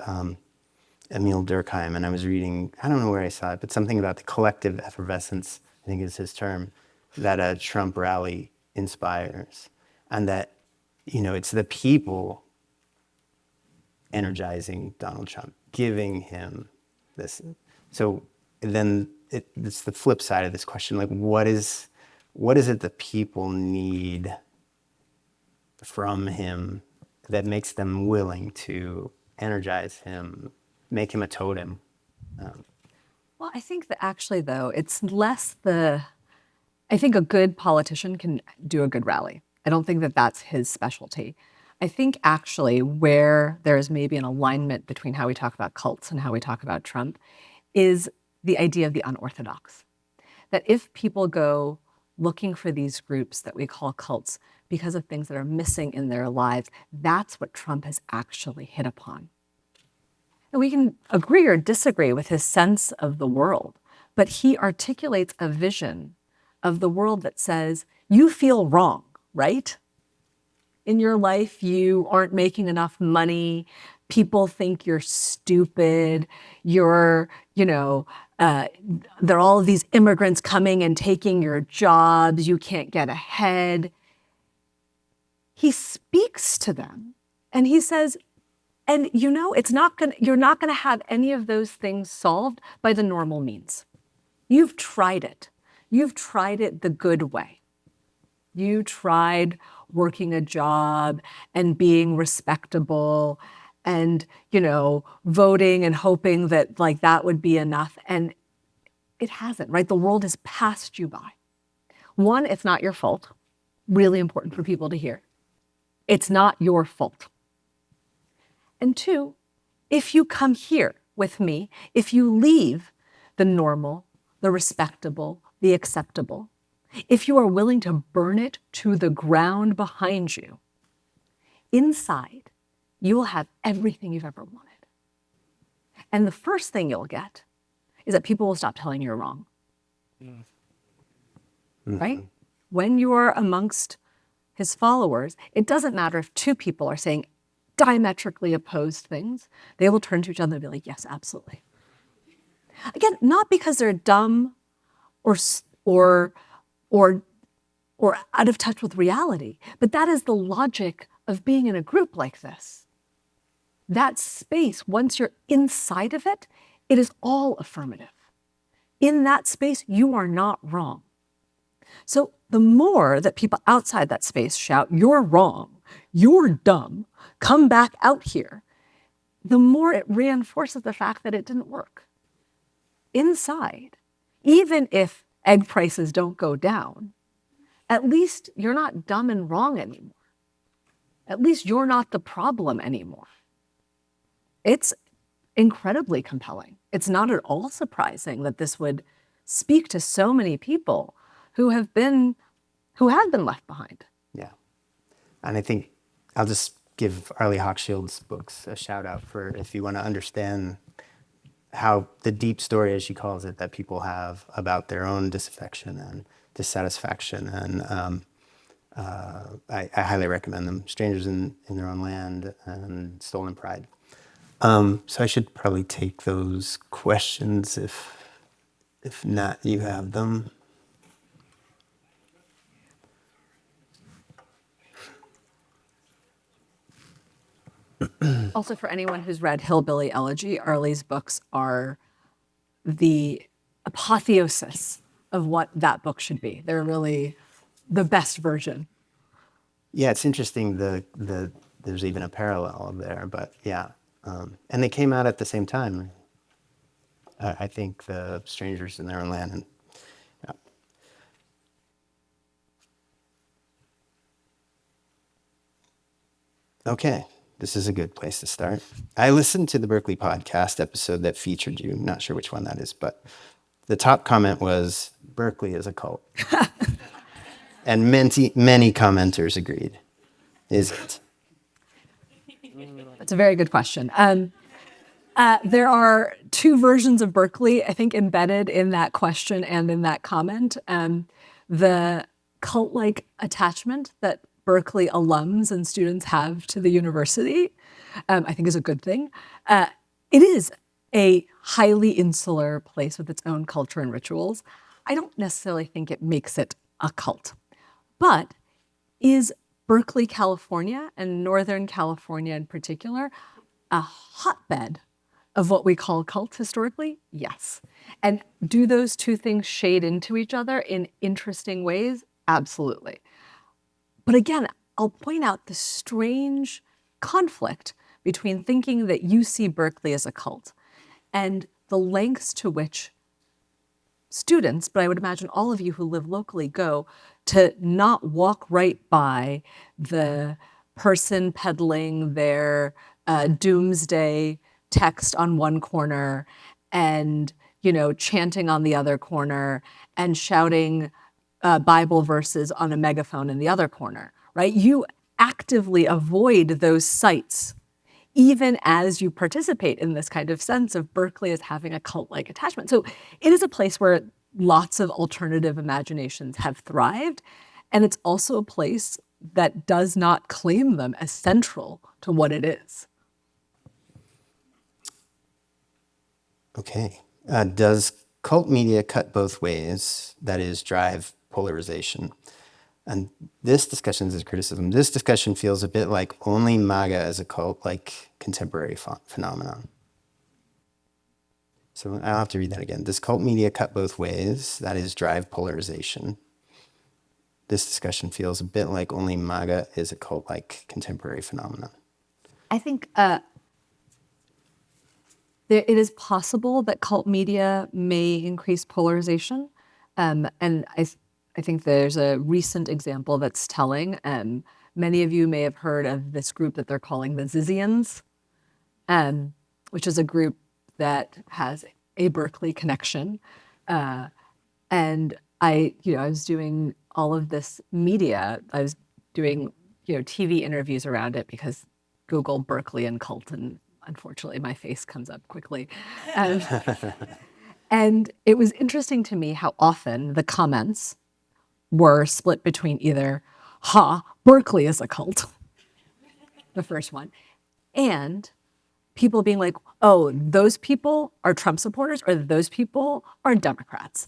Emil Durkheim, and I was reading, I don't know where I saw it, but something about the collective effervescence, I think is his term, that a Trump rally inspires. And that, it's the people energizing Donald Trump, giving him this. So then it's the flip side of this question, like what is it that people need from him that makes them willing to energize him, make him a totem? Well, I think that actually, though, it's less I think a good politician can do a good rally. I don't think that that's his specialty. I think actually where there is maybe an alignment between how we talk about cults and how we talk about Trump is the idea of the unorthodox. That if people go looking for these groups that we call cults because of things that are missing in their lives, that's what Trump has actually hit upon. And we can agree or disagree with his sense of the world, but he articulates a vision of the world that says, you feel wrong, right? In your life, you aren't making enough money. People think you're stupid. There are all of these immigrants coming and taking your jobs. You can't get ahead. He speaks to them and he says, and you're not going to have any of those things solved by the normal means. You've tried it. You've tried it the good way. You tried working a job and being respectable and, voting and hoping that that would be enough. And it hasn't, right? The world has passed you by. One, it's not your fault. Really important for people to hear. It's not your fault. And two, if you come here with me, if you leave the normal, the respectable, the acceptable, if you are willing to burn it to the ground behind you, inside, you will have everything you've ever wanted. And the first thing you'll get is that people will stop telling you you're wrong. Mm-hmm. Right? When you are amongst his followers, it doesn't matter if two people are saying diametrically opposed things. They will turn to each other and be like, yes, absolutely. Again, not because they're dumb or out of touch with reality, but that is the logic of being in a group like this. That space, once you're inside of it, it is all affirmative. In that space, you are not wrong. So the more that people outside that space shout, you're wrong, you're dumb, come back out here, the more it reinforces the fact that it didn't work. Inside, even if egg prices don't go down, at least you're not dumb and wrong anymore. At least you're not the problem anymore. It's incredibly compelling. It's not at all surprising that this would speak to so many people who have been left behind. Yeah. And I think I'll just give Arlie Hochschild's books a shout out for if you want to understand how the deep story, as she calls it, that people have about their own disaffection and dissatisfaction. And I highly recommend them. Strangers in Their Own Land and Stolen Pride. So I should probably take those questions if not, you have them. Also, for anyone who's read Hillbilly Elegy, Arlie's books are the apotheosis of what that book should be. They're really the best version. Yeah, it's interesting. There's even a parallel there, but yeah, and they came out at the same time. I think the Strangers in Their Own Land. And, yeah. Okay, this is a good place to start. I listened to the Berkeley podcast episode that featured you. Not sure which one that is, but the top comment was Berkeley is a cult, and many commenters agreed. Is it? That's a very good question. There are two versions of Berkeley, I think, embedded in that question and in that comment. The cult-like attachment that Berkeley alums and students have to the university, I think is a good thing. It is a highly insular place with its own culture and rituals. I don't necessarily think it makes it a cult. But is Berkeley, California, and Northern California in particular, a hotbed of what we call cult historically? Yes. And do those two things shade into each other in interesting ways? Absolutely. But again, I'll point out the strange conflict between thinking that you see Berkeley as a cult and the lengths to which students, but I would imagine all of you who live locally, go to not walk right by the person peddling their doomsday text on one corner and, chanting on the other corner and shouting Bible verses on a megaphone in the other corner, right? You actively avoid those sites even as you participate in this kind of sense of Berkeley as having a cult-like attachment. So it is a place where lots of alternative imaginations have thrived, and it's also a place that does not claim them as central to what it is. Okay. Does cult media cut both ways, that is, drive polarization? And this discussion is a criticism. This discussion feels a bit like only MAGA as a cult-like contemporary phenomenon. So I'll have to read that again. Does cult media cut both ways, that is, drive polarization? This discussion feels a bit like only MAGA is a cult-like contemporary phenomenon. I think it is possible that cult media may increase polarization. And I think there's a recent example that's telling. Many of you may have heard of this group that they're calling the Zizians, which is a group that has a Berkeley connection. And I was doing all of this media. I was doing, TV interviews around it because Google Berkeley and cult, and unfortunately my face comes up quickly. And it was interesting to me how often the comments were split between either, Berkeley is a cult, the first one, and people being like, oh, those people are Trump supporters or those people are Democrats.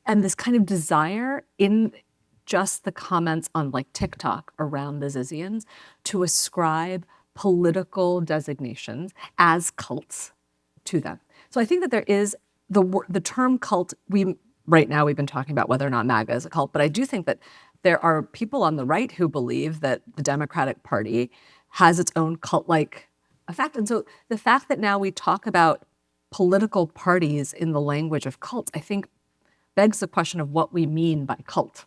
And this kind of desire in just the comments on TikTok around the Zizians to ascribe political designations as cults to them. So I think that there is the term cult, right now we've been talking about whether or not MAGA is a cult, but I do think that there are people on the right who believe that the Democratic Party has its own cult-like effect. And so the fact that now we talk about political parties in the language of cults, I think begs the question of what we mean by cult.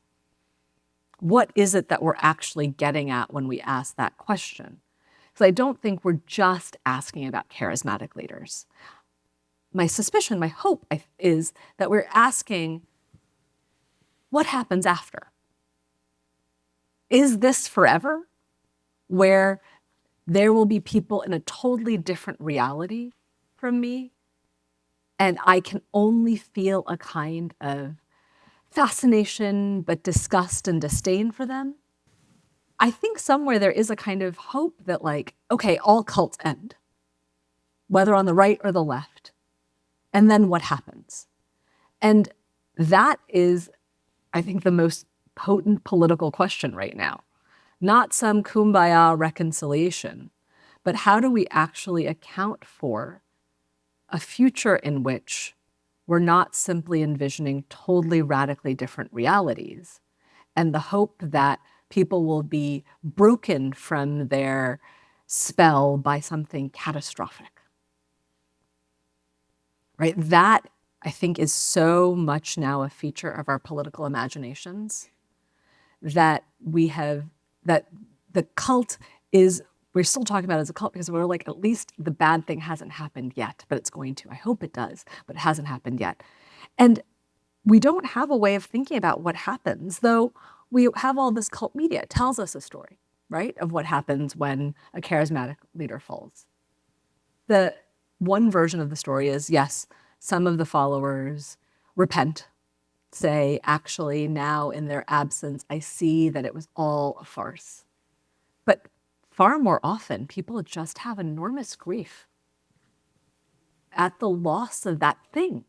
What is it that we're actually getting at when we ask that question? Because I don't think we're just asking about charismatic leaders. My suspicion, my hope is that we're asking, what happens after? Is this forever, where there will be people in a totally different reality from me, and I can only feel a kind of fascination, but disgust and disdain for them? I think somewhere there is a kind of hope that okay, all cults end, whether on the right or the left. And then what happens? And that is, I think, the most potent political question right now. Not some kumbaya reconciliation, but how do we actually account for a future in which we're not simply envisioning totally radically different realities, and the hope that people will be broken from their spell by something catastrophic. Right? That, I think, is so much now a feature of our political imaginations that that the cult is, we're still talking about it as a cult because we're at least the bad thing hasn't happened yet, but it's going to. I hope it does, but it hasn't happened yet. And we don't have a way of thinking about what happens, though we have all this cult media. It tells us a story, right, of what happens when a charismatic leader falls. The one version of the story is, yes, some of the followers repent, say, actually, now in their absence, I see that it was all a farce. But far more often, people just have enormous grief at the loss of that thing,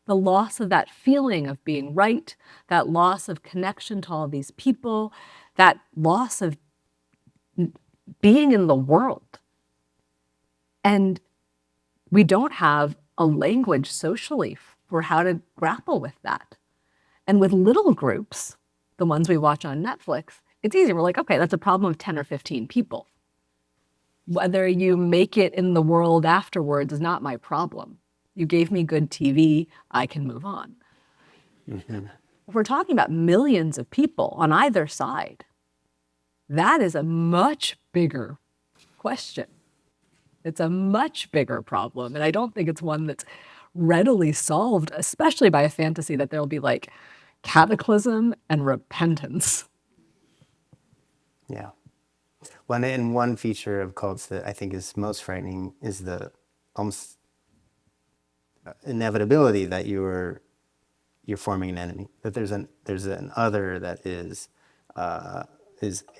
the loss of that feeling of being right, that loss of connection to all these people, that loss of being in the world. And we don't have a language socially for how to grapple with that. And with little groups, the ones we watch on Netflix, it's easy. We're like, okay, that's a problem of 10 or 15 people. Whether you make it in the world afterwards is not my problem. You gave me good TV, I can move on. Mm-hmm. If we're talking about millions of people on either side, that is a much bigger question. It's a much bigger problem. And I don't think it's one that's readily solved, especially by a fantasy that there'll be like cataclysm and repentance. Yeah. And one feature of cults that I think is most frightening is the almost inevitability that you're forming an enemy, that there's an other that is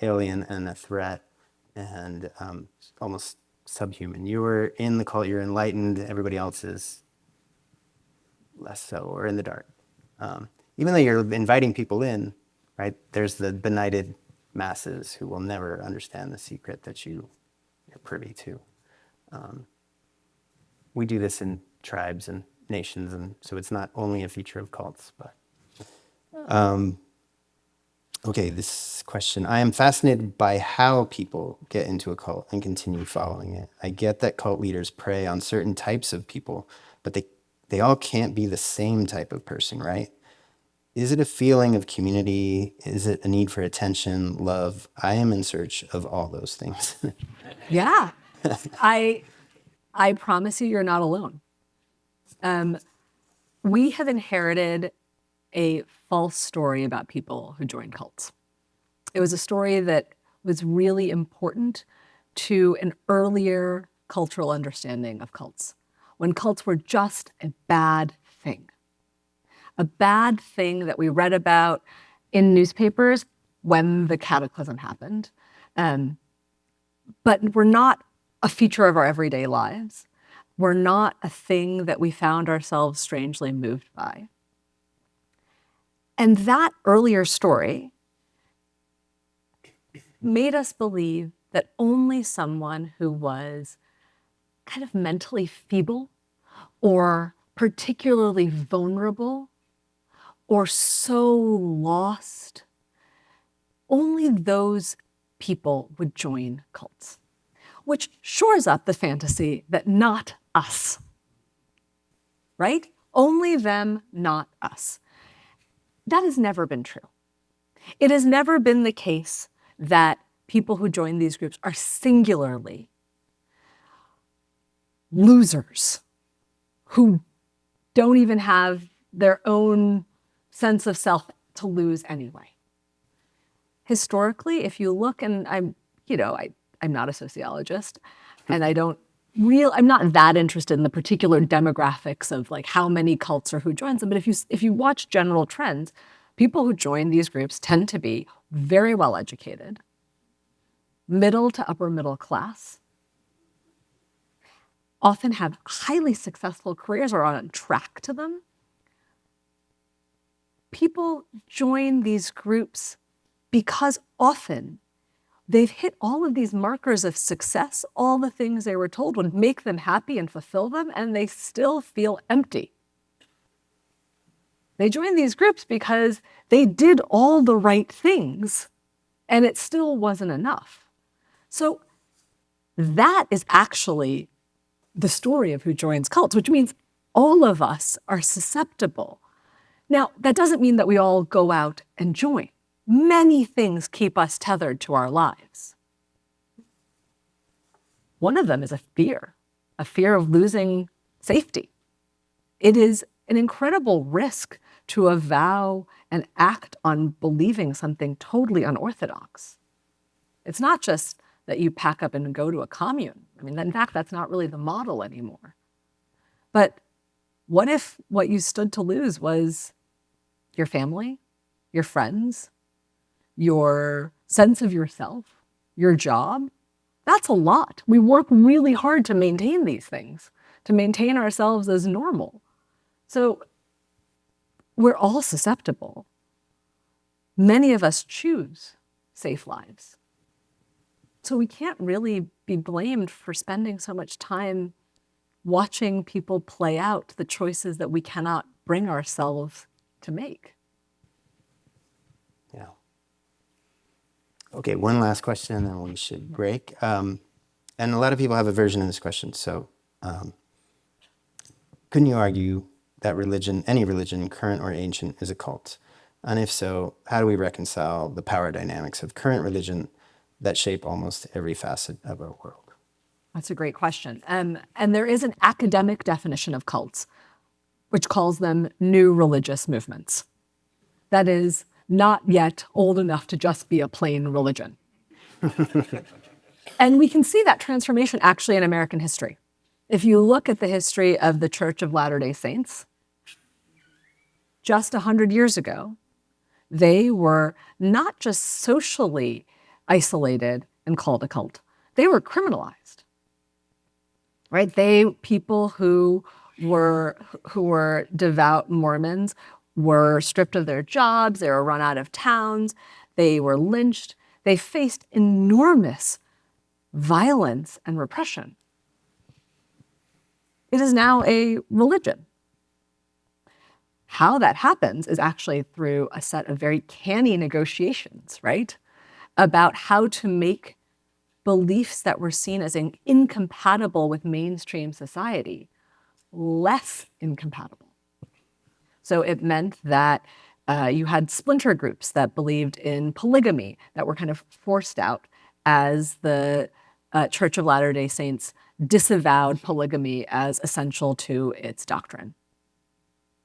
alien and a threat and almost subhuman. You were in the cult, you're enlightened, everybody else is less so, or in the dark. Even though you're inviting people in, right, there's the benighted masses who will never understand the secret that you're privy to. We do this in tribes and nations, and so it's not only a feature of cults, but okay, this question. I am fascinated by how people get into a cult and continue following it. I get that cult leaders prey on certain types of people, but they all can't be the same type of person, right? Is it a feeling of community? Is it a need for attention, love? I am in search of all those things. Yeah. I promise you, you're not alone. We have inherited a false story about people who joined cults. It was a story that was really important to an earlier cultural understanding of cults, when cults were just a bad thing that we read about in newspapers when the cataclysm happened, but were not a feature of our everyday lives. Were not a thing that we found ourselves strangely moved by. And that earlier story made us believe that only someone who was kind of mentally feeble or particularly vulnerable or so lost, only those people would join cults, which shores up the fantasy that not us, right? Only them, not us. That has never been true. It has never been the case that people who join these groups are singularly losers who don't even have their own sense of self to lose anyway. Historically, if you look, and I'm not a sociologist, and I'm not that interested in the particular demographics of like how many cults or who joins them, but if you watch general trends, people who join these groups tend to be very well educated, middle to upper middle class, often have highly successful careers or are on track to them. People join these groups because often they've hit all of these markers of success, all the things they were told would make them happy and fulfill them, and they still feel empty. They join these groups because they did all the right things, and it still wasn't enough. So that is actually the story of who joins cults, which means all of us are susceptible. Now, that doesn't mean that we all go out and join. Many things keep us tethered to our lives. One of them is a fear of losing safety. It is an incredible risk to avow and act on believing something totally unorthodox. It's not just that you pack up and go to a commune. I mean, in fact, that's not really the model anymore. But what if what you stood to lose was your family, your friends, your sense of yourself, your job? That's a lot. We work really hard to maintain these things, to maintain ourselves as normal. So we're all susceptible. Many of us choose safe lives. So we can't really be blamed for spending so much time watching people play out the choices that we cannot bring ourselves to make. Yeah. Okay, one last question, and then we should break. And a lot of people have a version of this question. So, couldn't you argue that religion, any religion, current or ancient, is a cult? And if so, how do we reconcile the power dynamics of current religion that shape almost every facet of our world? That's a great question. And there is an academic definition of cults, which calls them new religious movements. That is not yet old enough to just be a plain religion. And we can see that transformation actually in American history. If you look at the history of the Church of Latter-day Saints, just 100 years ago, they were not just socially isolated and called a cult, they were criminalized. Right? People who were devout Mormons were stripped of their jobs, they were run out of towns, they were lynched, they faced enormous violence and repression. It is now a religion. How that happens is actually through a set of very canny negotiations, right? About how to make beliefs that were seen as incompatible with mainstream society less incompatible. So it meant that you had splinter groups that believed in polygamy that were kind of forced out as the Church of Latter-day Saints disavowed polygamy as essential to its doctrine,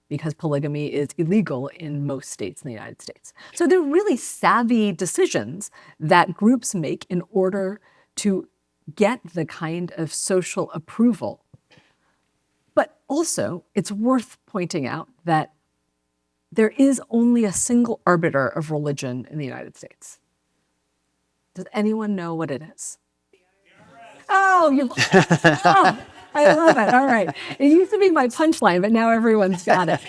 because polygamy is illegal in most states in the United States. So they're really savvy decisions that groups make in order to get the kind of social approval. But also, it's worth pointing out that there is only a single arbiter of religion in the United States. Does anyone know what it is? Oh, I love it. All right. It used to be my punchline, but now everyone's got it.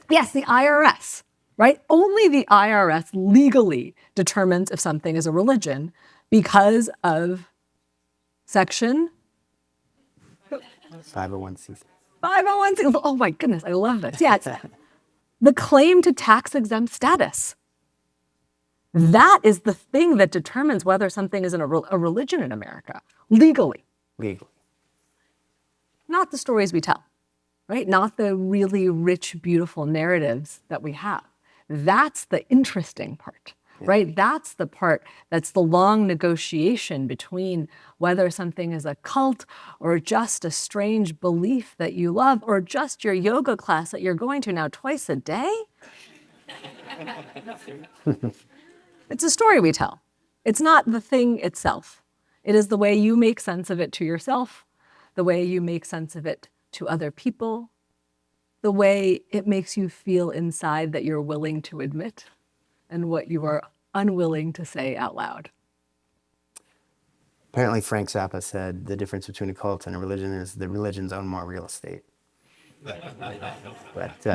Yes, the IRS, right? Only the IRS legally determines if something is a religion because of Section 501c. 501c. Oh my goodness, I love this. Yeah, it's the claim to tax-exempt status. That is the thing that determines whether something is a religion in America, legally. Legally. Not the stories we tell, right? Not the really rich, beautiful narratives that we have. That's the interesting part, right? That's the part that's the long negotiation between whether something is a cult or just a strange belief that you love or just your yoga class that you're going to now twice a day. It's a story we tell. It's not the thing itself. It is the way you make sense of it to yourself, the way you make sense of it to other people, the way it makes you feel inside that you're willing to admit and what you are unwilling to say out loud. Apparently, Frank Zappa said the difference between a cult and a religion is the religion's own more real estate. But,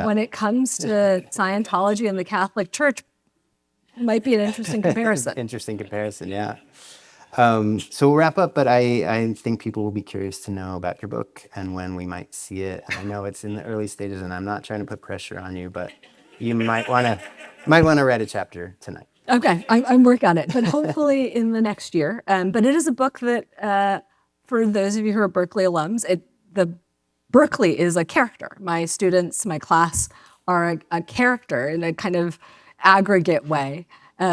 when it comes to Scientology and the Catholic Church, it might be an interesting comparison. Interesting comparison, yeah. So we'll wrap up, but I think people will be curious to know about your book and when we might see it. And I know it's in the early stages, and I'm not trying to put pressure on you, but you might want to write a chapter tonight. Okay, I'm working on it, but hopefully in the next year. But it is a book that, for those of you who are Berkeley alums, the Berkeley is a character. My students, my class are a character in a kind of aggregate way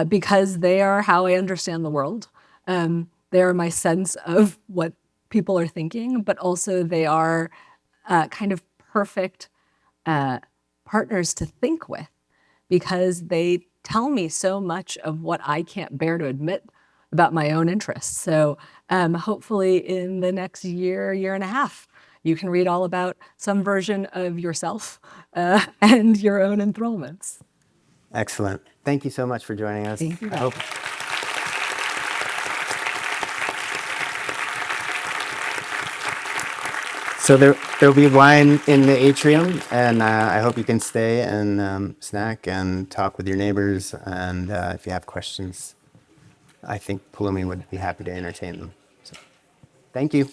because they are how I understand the world. They are my sense of what people are thinking, but also they are kind of perfect partners to think with because they tell me so much of what I can't bear to admit about my own interests. So hopefully in the next year, year and a half, you can read all about some version of yourself and your own enthrallments. Excellent. Thank you so much for joining us. Thank you. I hope. So there'll be wine in the atrium, and I hope you can stay and snack and talk with your neighbors. And if you have questions, I think Poulomi would be happy to entertain them. So, thank you.